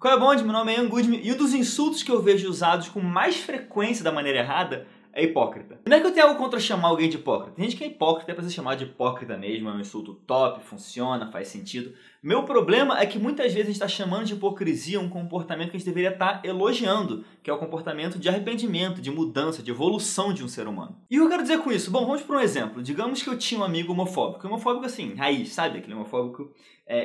Qual é bom? Meu nome é Ian Goodman e um dos insultos que eu vejo usados com mais frequência da maneira errada é hipócrita. Não é que eu tenho algo contra chamar alguém de hipócrita. Tem gente que é hipócrita, é pra ser chamado de hipócrita mesmo, é um insulto top, funciona, faz sentido. Meu problema é que muitas vezes a gente está chamando de hipocrisia um comportamento que a gente deveria estar elogiando, que é o comportamento de arrependimento, de mudança, de evolução de um ser humano. E o que eu quero dizer com isso? Bom, vamos para um exemplo. Digamos que eu tinha um amigo homofóbico. Homofóbico assim, raiz, sabe? Aquele homofóbico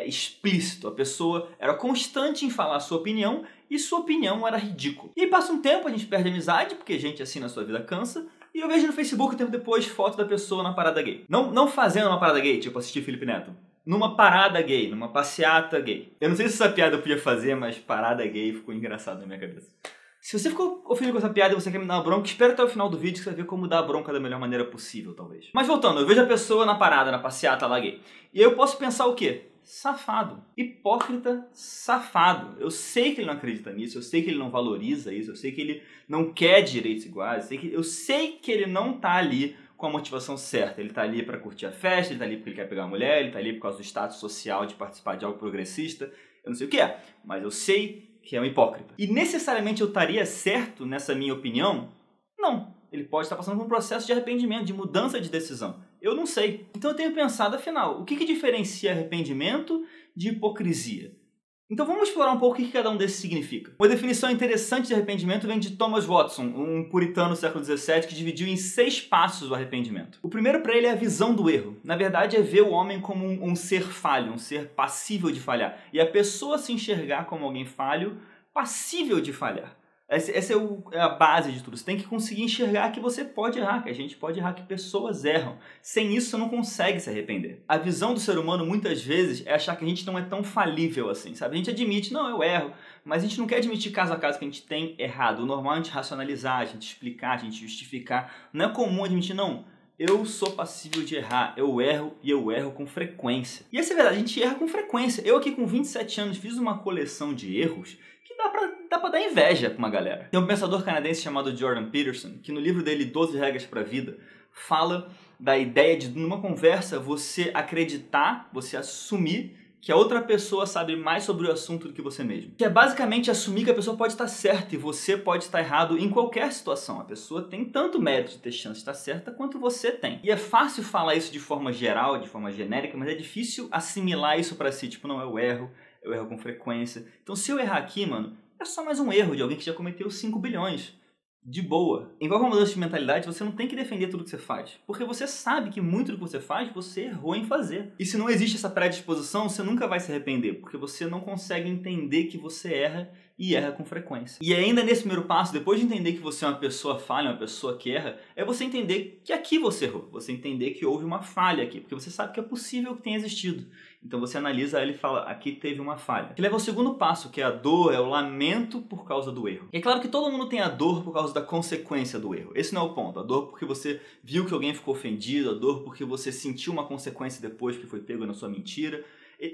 explícito. A pessoa era constante em falar a sua opinião e sua opinião era ridícula. E aí passa um tempo, a gente perde a amizade, porque gente assim na sua vida cansa, e eu vejo no Facebook um tempo depois foto da pessoa na parada gay. Não fazendo uma parada gay, tipo assistir Felipe Neto. Numa parada gay, numa passeata gay. Eu não sei se essa piada eu podia fazer, mas parada gay ficou engraçado na minha cabeça. Se você ficou ofendido com essa piada e você quer me dar uma bronca, espera até o final do vídeo que você vai ver como dar a bronca da melhor maneira possível, talvez. Mas voltando, eu vejo a pessoa na parada, na passeata lá gay. E aí eu posso pensar o quê? Safado. Hipócrita safado. Eu sei que ele não acredita nisso, eu sei que ele não valoriza isso, eu sei que ele não quer direitos iguais, eu sei que ele não tá ali com a motivação certa. Ele tá ali para curtir a festa, ele tá ali porque ele quer pegar a mulher, ele tá ali por causa do status social de participar de algo progressista. Eu não sei o que é, mas eu sei que é um hipócrita. E necessariamente eu estaria certo nessa minha opinião? Não. Ele pode estar passando por um processo de arrependimento, de mudança de decisão. Eu não sei. Então eu tenho pensado, afinal, o que diferencia arrependimento de hipocrisia? Então vamos explorar um pouco o que cada um desses significa. Uma definição interessante de arrependimento vem de Thomas Watson, um puritano do século XVII que dividiu em 6 passos o arrependimento. O primeiro para ele é a visão do erro. Na verdade é ver o homem como um ser falho, um ser passível de falhar. E a pessoa se enxergar como alguém falho, passível de falhar. Essa é a base de tudo. Você tem que conseguir enxergar que você pode errar, que a gente pode errar, que pessoas erram. Sem isso, você não consegue se arrepender. A visão do ser humano, muitas vezes, é achar que a gente não é tão falível assim, sabe? A gente admite, não, eu erro, mas a gente não quer admitir caso a caso que a gente tem errado. O normal é a gente racionalizar, a gente explicar, a gente justificar. Não é comum admitir, não, eu sou passível de errar, eu erro e eu erro com frequência. E essa é verdade, a gente erra com frequência. Eu aqui com 27 anos fiz uma coleção de erros que dá pra dar inveja pra uma galera. Tem um pensador canadense chamado Jordan Peterson, que no livro dele 12 Regras para a Vida, fala da ideia de, numa conversa, você acreditar, você assumir que a outra pessoa sabe mais sobre o assunto do que você mesmo. Que é basicamente assumir que a pessoa pode estar certa e você pode estar errado em qualquer situação. A pessoa tem tanto mérito de ter chance de estar certa quanto você tem. E é fácil falar isso de forma geral, de forma genérica, mas é difícil assimilar isso pra si. Tipo, não, eu erro com frequência. Então se eu errar aqui, mano, é só mais um erro de alguém que já cometeu 5 bilhões. De boa. Envolve uma mudança de mentalidade, você não tem que defender tudo que você faz. Porque você sabe que muito do que você faz, você errou em fazer. E se não existe essa predisposição, você nunca vai se arrepender. Porque você não consegue entender que você erra e erra com frequência. E ainda nesse primeiro passo, depois de entender que você é uma pessoa falha, uma pessoa que erra, é você entender que aqui você errou. Você entender que houve uma falha aqui. Porque você sabe que é possível que tenha existido. Então você analisa ela e fala, aqui teve uma falha. Que leva ao segundo passo, que é a dor, é o lamento por causa do erro. E é claro que todo mundo tem a dor por causa da consequência do erro. Esse não é o ponto. A dor porque você viu que alguém ficou ofendido, a dor porque você sentiu uma consequência depois que foi pego na sua mentira.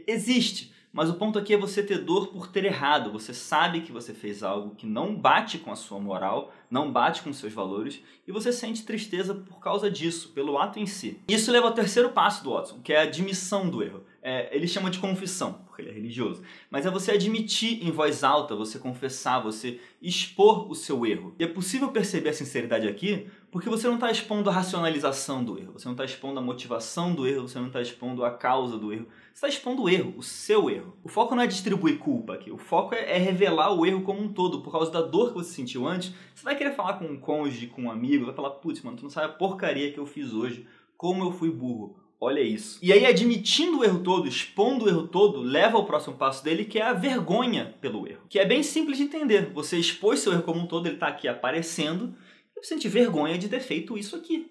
Existe, mas o ponto aqui é você ter dor por ter errado. Você sabe que você fez algo que não bate com a sua moral, não bate com os seus valores, e você sente tristeza por causa disso, pelo ato em si. Isso leva ao terceiro passo do Watson, que é a admissão do erro. Ele chama de confissão, porque ele é religioso. Mas é você admitir em voz alta, você confessar, você expor o seu erro. E é possível perceber a sinceridade aqui, porque você não está expondo a racionalização do erro, você não está expondo a motivação do erro, você não está expondo a causa do erro, você está expondo o erro, o seu erro. O foco não é distribuir culpa aqui, o foco é revelar o erro como um todo. Por causa da dor que você sentiu antes, você vai querer falar com um cônjuge, com um amigo, vai falar, putz, mano, tu não sabe a porcaria que eu fiz hoje, como eu fui burro. Olha isso. E aí, admitindo o erro todo, expondo o erro todo, leva ao próximo passo dele, que é a vergonha pelo erro. Que é bem simples de entender. Você expôs seu erro como um todo, ele está aqui aparecendo, e você sente vergonha de ter feito isso aqui.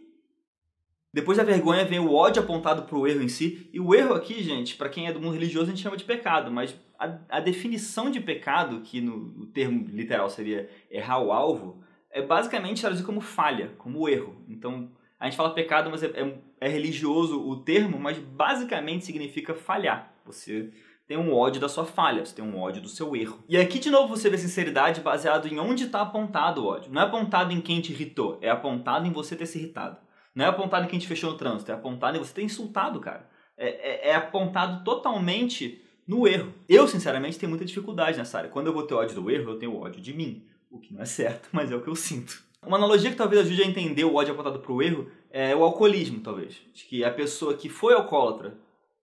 Depois da vergonha vem o ódio apontado para o erro em si. E o erro aqui, gente, para quem é do mundo religioso, a gente chama de pecado. Mas a definição de pecado, que no termo literal seria errar o alvo, é basicamente traduzido como falha, como erro. Então, a gente fala pecado, mas é religioso o termo, mas basicamente significa falhar. Você tem um ódio da sua falha, você tem um ódio do seu erro. E aqui de novo você vê sinceridade baseado em onde está apontado o ódio. Não é apontado em quem te irritou, é apontado em você ter se irritado. Não é apontado em quem te fechou no trânsito, é apontado em você ter insultado, cara. É apontado totalmente no erro. Eu, sinceramente, tenho muita dificuldade nessa área. Quando eu vou ter ódio do erro, eu tenho ódio de mim. O que não é certo, mas é o que eu sinto. Uma analogia que talvez ajude a entender o ódio apontado para o erro é o alcoolismo, talvez. De que a pessoa que foi alcoólatra,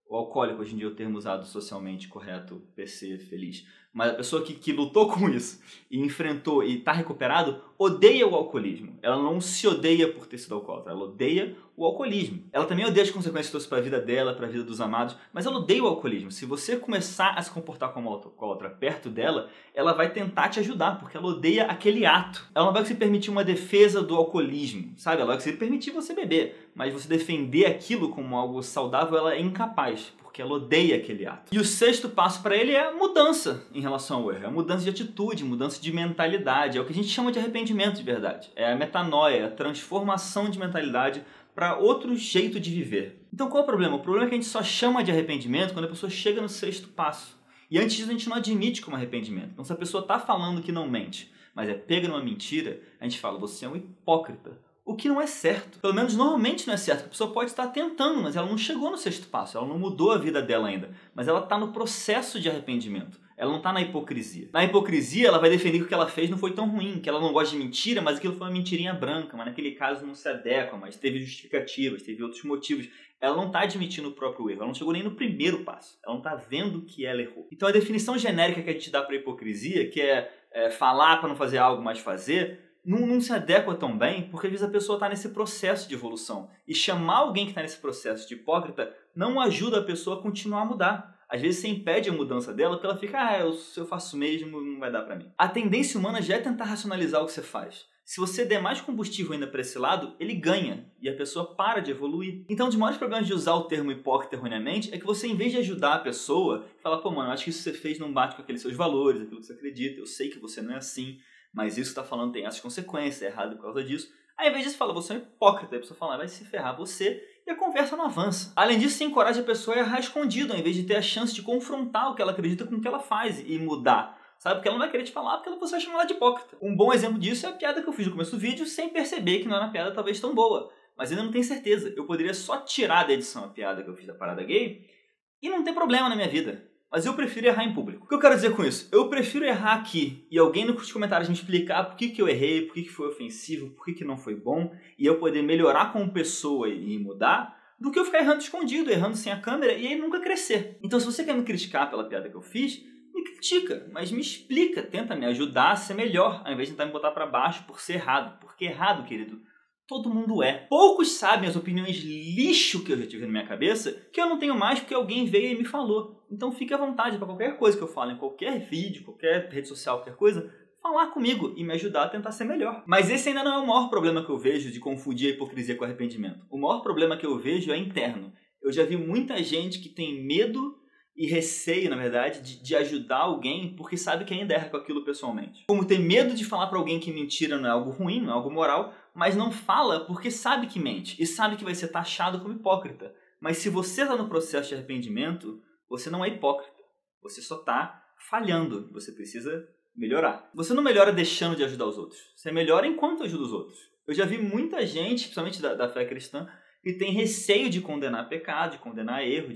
o alcoólico hoje em dia é o termo usado socialmente correto, PC, feliz, mas a pessoa que lutou com isso e enfrentou e está recuperado, odeia o alcoolismo. Ela não se odeia por ter sido alcoólatra, ela odeia o alcoolismo. Ela também odeia as consequências que trouxe para a vida dela, para a vida dos amados, mas ela odeia o alcoolismo. Se você começar a se comportar como alcoólatra perto dela, ela vai tentar te ajudar, porque ela odeia aquele ato. Ela não vai se permitir uma defesa do alcoolismo, sabe? Ela vai se permitir você beber, mas você defender aquilo como algo saudável, ela é incapaz, porque ela odeia aquele ato. E o sexto passo para ele é a mudança em relação ao erro, é a mudança de atitude, mudança de mentalidade, é o que a gente chama de arrependimento de verdade. É a metanoia, a transformação de mentalidade para outro jeito de viver. Então qual é o problema? O problema é que a gente só chama de arrependimento quando a pessoa chega no sexto passo. E antes disso a gente não admite como arrependimento. Então se a pessoa está falando que não mente, mas é pega numa mentira, a gente fala, você é um hipócrita. O que não é certo. Pelo menos normalmente não é certo. A pessoa pode estar tentando, mas ela não chegou no sexto passo. Ela não mudou a vida dela ainda. Mas ela está no processo de arrependimento. Ela não está na hipocrisia. Na hipocrisia, ela vai defender que o que ela fez não foi tão ruim, que ela não gosta de mentira, mas aquilo foi uma mentirinha branca, mas naquele caso não se adequa, mas teve justificativas, teve outros motivos. Ela não está admitindo o próprio erro, ela não chegou nem no primeiro passo, ela não está vendo que ela errou. Então a definição genérica que a gente dá para a hipocrisia, que é falar para não fazer algo, mas fazer, não se adequa tão bem, porque às vezes a pessoa está nesse processo de evolução. E chamar alguém que está nesse processo de hipócrita não ajuda a pessoa a continuar a mudar. Às vezes você impede a mudança dela porque ela fica, se eu faço mesmo, não vai dar pra mim. A tendência humana já é tentar racionalizar o que você faz. Se você der mais combustível ainda para esse lado, ele ganha e a pessoa para de evoluir. Então, um dos maiores problemas de usar o termo hipócrita erroneamente é que você, em vez de ajudar a pessoa, fala, pô, mano, acho que isso que você fez não bate com aqueles seus valores, aquilo que você acredita, eu sei que você não é assim, mas isso que você tá falando tem essas consequências, é errado por causa disso. Aí, ao invés disso, fala, você é um hipócrita, a pessoa fala, vai se ferrar você, e a conversa não avança. Além disso, você encoraja a pessoa a errar escondido, ao invés de ter a chance de confrontar o que ela acredita com o que ela faz e mudar. Sabe? Porque ela não vai querer te falar, porque você vai chamar ela de hipócrita. Um bom exemplo disso é a piada que eu fiz no começo do vídeo, sem perceber que não era uma piada talvez tão boa. Mas ainda não tenho certeza. Eu poderia só tirar da edição a piada que eu fiz da parada gay e não ter problema na minha vida. Mas eu prefiro errar em público. O que eu quero dizer com isso? Eu prefiro errar aqui e alguém nos comentários me explicar por que eu errei, por que foi ofensivo, por que não foi bom, e eu poder melhorar como pessoa e mudar, do que eu ficar errando escondido, errando sem a câmera e aí nunca crescer. Então se você quer me criticar pela piada que eu fiz, me critica, mas me explica, tenta me ajudar a ser melhor, ao invés de tentar me botar pra baixo por ser errado. Porque errado, querido, todo mundo é. Poucos sabem as opiniões lixo que eu já tive na minha cabeça, que eu não tenho mais porque alguém veio e me falou. Então fique à vontade para qualquer coisa que eu falo, em qualquer vídeo, qualquer rede social, qualquer coisa, falar comigo e me ajudar a tentar ser melhor. Mas esse ainda não é o maior problema que eu vejo de confundir a hipocrisia com arrependimento. O maior problema que eu vejo é interno. Eu já vi muita gente que tem medo e receio, na verdade, de ajudar alguém porque sabe que ainda erra com aquilo pessoalmente. Como tem medo de falar para alguém que mentira não é algo ruim, não é algo moral, mas não fala porque sabe que mente e sabe que vai ser taxado como hipócrita. Mas se você está no processo de arrependimento, você não é hipócrita. Você só está falhando. Você precisa melhorar. Você não melhora deixando de ajudar os outros. Você melhora enquanto ajuda os outros. Eu já vi muita gente, principalmente da fé cristã, que tem receio de condenar pecado, de condenar erro,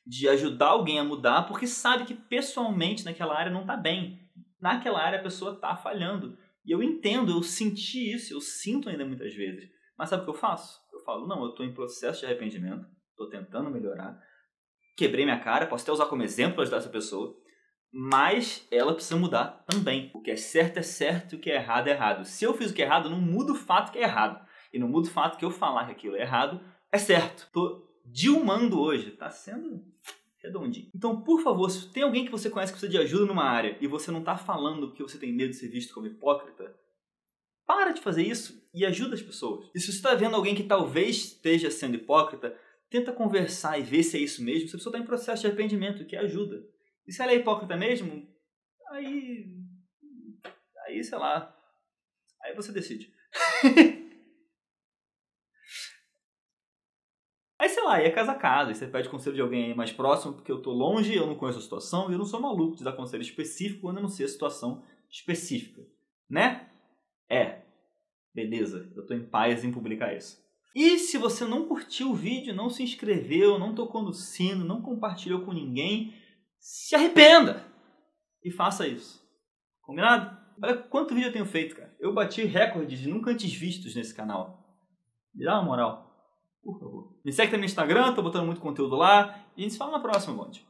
de ajudar alguém a mudar, porque sabe que pessoalmente naquela área não está bem. Naquela área a pessoa está falhando. E eu entendo, eu senti isso, eu sinto ainda muitas vezes. Mas sabe o que eu faço? Eu falo, não, eu estou em processo de arrependimento, estou tentando melhorar, quebrei minha cara, posso até usar como exemplo para ajudar essa pessoa, mas ela precisa mudar também. O que é certo e o que é errado. Se eu fiz o que é errado, não muda o fato que é errado. E não muda o fato que eu falar que aquilo é errado é certo. Estou dilmando hoje, está sendo redondinho. Então, por favor, se tem alguém que você conhece que precisa de ajuda numa área e você não está falando que você tem medo de ser visto como hipócrita, para de fazer isso e ajuda as pessoas. E se você está vendo alguém que talvez esteja sendo hipócrita, tenta conversar e ver se é isso mesmo. Se a pessoa está em processo de arrependimento, que ajuda. E se ela é hipócrita mesmo, aí sei lá, aí você decide. Aí, sei lá, aí é casa a casa, aí você pede conselho de alguém aí mais próximo, porque eu tô longe, eu não conheço a situação, e eu não sou maluco de dar conselho específico quando eu não sei a situação específica. Né? Beleza, eu tô em paz em publicar isso. E se você não curtiu o vídeo, não se inscreveu, não tocou no sino, não compartilhou com ninguém, se arrependa e faça isso. Combinado? Olha quanto vídeo eu tenho feito, cara. Eu bati recordes nunca antes vistos nesse canal. Me dá uma moral, por favor. Me segue também no Instagram, tô botando muito conteúdo lá. E a gente se fala na próxima, Bonde.